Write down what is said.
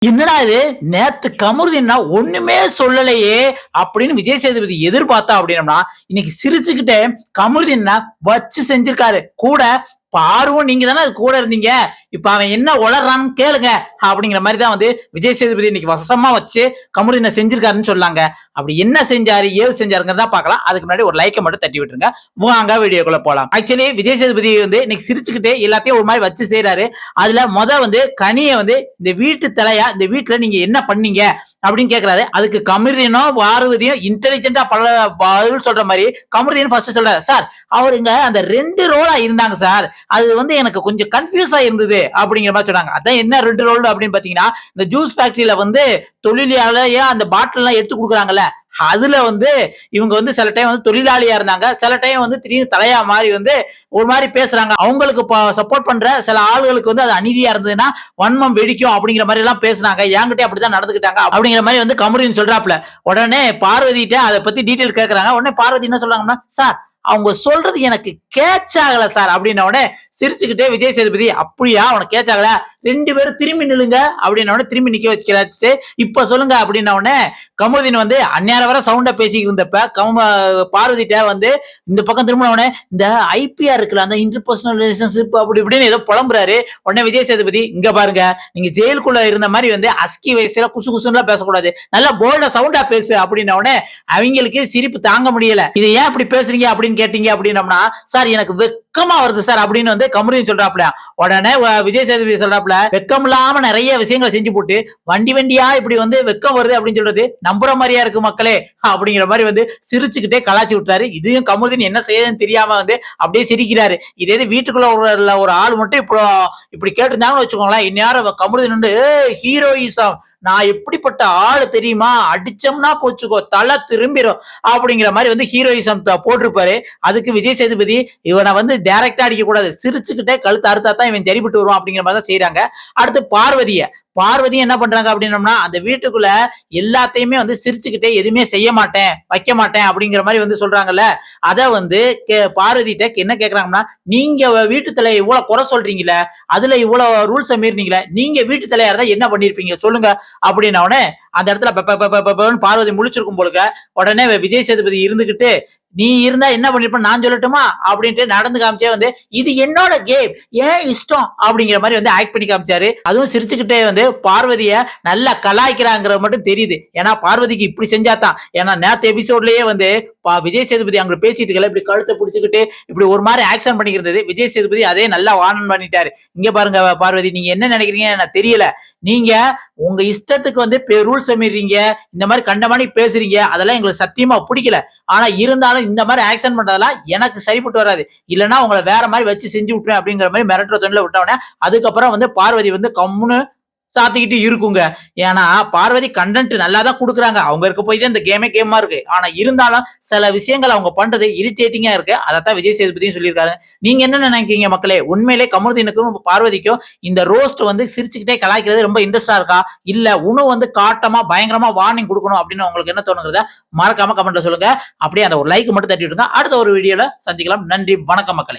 என்னடா இது நேத்து கமருதீன்னா ஒண்ணுமே சொல்லலையே அப்படின்னு விஜய் சேதுபதி எதிர்பார்த்தா அப்படின்னம்னா இன்னைக்கு சிரிச்சுக்கிட்டே கமருதீன்னா வச்சு செஞ்சிருக்காரு கூட. பார்வும் நீங்க தானே அது கூட இருந்தீங்க, இப்ப அவன் என்ன உளறான்னு கேளுங்க அப்படிங்கிற மாதிரி தான் வந்து விஜய் சேதுபதி இன்னைக்கு வசமா வச்சு கமருதீனை செஞ்சிருக்காருன்னு சொல்லாங்க. அப்படி என்ன செஞ்சாரு ஏது செஞ்சாருங்கிறதா பார்க்கலாம். அதுக்கு முன்னாடி ஒரு லைக்கை மட்டும் தட்டி விட்டுருங்க, வாங்க வீடியோக்குள்ள போலாம். ஆக்சுவலி விஜய் சேதுபதி வந்து இன்னைக்கு சிரிச்சுக்கிட்டே எல்லாத்தையும் ஒரு மாதிரி வச்சு செய்யறாரு. அதுல வந்து கனியை வந்து இந்த வீட்டு தலையா இந்த வீட்டுல நீங்க என்ன பண்ணீங்க அப்படின்னு கேக்குறாரு. அதுக்கு கமருதீனும் பார்வதியும் இன்டெலிஜென்டா பல பதில் சொல்ற மாதிரி கமருதீன் ஃபர்ஸ்ட் சொல்றாரு, சார் அவருங்க அந்த 2 ரோலா இருந்தாங்க சார், அது வந்து எனக்கு கொஞ்சம் கன்ஃபியூஸா இருந்தது அப்படிங்கிற மாதிரி சொன்னாங்க. அதான் என்ன 2 ரோல் அப்படின்னு பாத்தீங்கன்னா, இந்த ஜூஸ் ஃபேக்டரியில வந்து தொழிலாளியா அந்த பாட்டில் எல்லாம் எடுத்து கொடுக்குறாங்கல்ல, அதுல வந்து இவங்க வந்து சில டைம் வந்து தொழிலாளியா இருந்தாங்க, சில டைம் வந்து திடீர்னு தலையா மாறி வந்து ஒரு மாதிரி பேசுறாங்க. அவங்களுக்கு சப்போர்ட் பண்ற சில ஆளுகளுக்கு வந்து அது அநீதியா இருந்ததுன்னா வன்மம் வெடிக்கும் அப்படிங்கிற மாதிரி எல்லாம் பேசுனாங்க, என்கிட்ட அப்படிதான் நடந்துக்கிட்டாங்க அப்படிங்கிற மாதிரி வந்து கமருதீன் சொல்றாப்ல. உடனே பார்வதிட்ட அதை பத்தி டீட்டெயில் கேட்கறாங்க. உடனே பார்வதி என்ன சொல்றாங்கன்னா, சார் அவங்க சொல்றது எனக்கு கேட்ச் ஆகல சார் அப்படின்ன உடனே சிரிச்சுக்கிட்டே விஜய் சேதுபதி, அப்படியா உனக்கு கேட்ச் ஆகல, 2 பேரும் திரும்பி நில்லுங்க அப்படின்ன உடனே திரும்பி நிக்க வச்சுட்டு இப்ப சொல்லுங்க அப்படின்ன உடனே கமருதீன் வந்து அந்நேரம் வர சவுண்டா பேசிக்கிட்டு இருந்தப்ப பார்வதிட்ட வந்து இந்த பக்கம் திரும்பின உடனே இந்த ஐபிஆர் இருக்குல்ல அந்த இன்டர்பர்சனல் ரிலேஷன்ஷிப் அப்படி இப்படின்னு ஏதோ புலம்புறாரு. உடனே விஜய் சேதுபதி, இங்க பாருங்க நீங்க ஜெயிலுக்குள்ள இருந்த மாதிரி வந்து அஸ்கி வயசுல குசு குசுன்னு பேசக்கூடாது, நல்லா போல்டா சவுண்டா பேசு அப்படின்ன உடனே அவங்களுக்கு சிரிப்பு தாங்க முடியல. இது ஏன் இப்படி பேசுறீங்க அப்படின்னு கேட்டீங்க அப்படின்னம்னா, சார் எனக்கு வெக்கமா வருது சார் அப்படின்னு வந்து கமருதீன் சொல்றாப்ல. உடனே விஜய் சேதுபதி சொல்றாப்ல, வெக்கம் இல்லாம நிறைய விஷயங்களை செஞ்சு போட்டு வண்டி வண்டியா இப்படி வந்து வெக்கம் வருது அப்படின்னு சொல்றது நம்புற மாதிரியா இருக்கு மக்களே அப்படிங்கிற மாதிரி வந்து சிரிச்சுக்கிட்டே கலாச்சி விட்டாரு. இதையும் கமருதீன் என்ன செய்யறதுன்னு தெரியாம வந்து அப்படியே சிரிக்கிறாரு. இதே வீட்டுக்குள்ள ஒரு ஆள் மட்டும் இப்படி கேட்டிருந்தாங்கன்னு வச்சுக்கோங்களேன், இந்நேரம் கமருதீன் வந்து ஹீரோயிசம், நான் எப்படிப்பட்ட ஆளு தெரியுமா, அடிச்சோம்னா போச்சுக்கோ தலை திரும்பிடும் அப்படிங்கிற மாதிரி வந்து ஹீரோயிசம் போட்டிருப்பாரு. அதுக்கு விஜய் சேதுபதி இவனை வந்து டைரக்டா அடிக்க கூடாது, சிரிச்சுக்கிட்டே கழுத்து அறுத்தா தான் இவன் சரிபட்டு வருவான் அப்படிங்கிற மாதிரி தான் செய்யறாங்க. அடுத்து பார்வதி என்ன பண்றாங்க அப்படின்னம்னா, அந்த வீட்டுக்குள்ள எல்லாத்தையுமே வந்து சிரிச்சுக்கிட்டே எதுவுமே செய்ய மாட்டேன் வைக்க மாட்டேன் அப்படிங்கிற மாதிரி வந்து சொல்றாங்கல்ல, அத வந்து பார்வதிட்ட என்ன கேக்குறாங்கன்னா, நீங்க வீட்டு தலையை இவ்வளவு குறை சொல்றீங்களே, அதுல இவ்வளவு ரூல்ஸ் மீறினீங்களே, நீங்க வீட்டு தலையா இருந்தா என்ன பண்ணிருப்பீங்க சொல்லுங்க அப்படின்ன உடனே அந்த இடத்துல பார்வதி முழிச்சிருக்கும் போலுங்க. உடனே விஜய் சேதுபதி இருந்துகிட்டு, நீ இருந்தா என்ன பண்ணிருப்ப நான் சொல்லட்டுமா அப்படின்ட்டு நடந்து காமிச்சே வந்து இது என்னோட கேம் ஏன் இஷ்டம் அப்படிங்கிற மாதிரி வந்து ஆக்ட் பண்ணி காமிச்சாரு. அதுவும் சிரிச்சுக்கிட்டே வந்து பார்வதிய நல்லா கலாய்க்கிறாங்கிறது மட்டும் தெரியுது. ஏன்னா பார்வதிக்கு இப்படி செஞ்சாதான், ஏன்னா நேத்து எபிசோட்லயே வந்து விஜய் சேதுபதி அங்க பேசிட்டு இருக்கல இப்படி கழுத்தை பிடிச்சுக்கிட்டு இப்படி ஒரு மாதிரி ஆக்ஷன் பண்ணிக்கிறது விஜய் சேதுபதி அதே நல்லா வார்ன் பண்ணிட்டாரு. இங்க பாருங்க பார்வதி, நீங்க என்ன நினைக்கிறீங்க எனக்கு தெரியல, நீங்க உங்க இஷ்டத்துக்கு வந்து ரூல்ஸ் மீறீங்க, இந்த மாதிரி கண்டமானி பேசுறீங்க, அதெல்லாம் எங்களுக்கு சத்தியமா பிடிக்கல. ஆனா இருந்தாலும் இந்த மாதிரி ஆக்ஷன் பண்றதெல்லாம் எனக்கு சரிப்பட்டு வராது, இல்லைன்னா உங்களை வேற மாதிரி வச்சு செஞ்சு விட்டுறேன் அப்படிங்கிற மாதிரி மிரட்டுற தொழில விட்டவனே. அதுக்கப்புறம் வந்து பார்வதி வந்து கம்முன்னு சாத்திக்கிட்டு இருக்குங்க. ஏன்னா பார்வதி கண்டென்ட் நல்லா தான் கொடுக்குறாங்க, அவங்க இருக்க போய் தான் இந்த கேமா இருக்கு. ஆனா இருந்தாலும் சில விஷயங்கள் அவங்க பண்றது இரிட்டேட்டிங்கா இருக்கு. அதைத்தான் விஜய் சேதுபதியும் சொல்லியிருக்காரு. நீங்க என்ன நினைக்கிறீங்க மக்களே, உண்மையிலே கமருதீனுக்கும் பார்வதிக்கும் இந்த ரோஸ்ட் வந்து சிரிச்சுக்கிட்டே கலாய்க்கிறது ரொம்ப இன்ட்ரெஸ்டா இருக்கா, இல்ல உணவு வந்து காட்டமா பயங்கரமா வார்னிங் கொடுக்கணும் அப்படின்னு உங்களுக்கு என்ன தோணுங்கிறத மறக்காம கமெண்ட்ல சொல்லுங்க. அப்படியே அந்த ஒரு லைக் மட்டும் தட்டி விடுங்க. அடுத்த ஒரு வீடியோல சந்திக்கலாம். நன்றி, வணக்கம் மக்களே.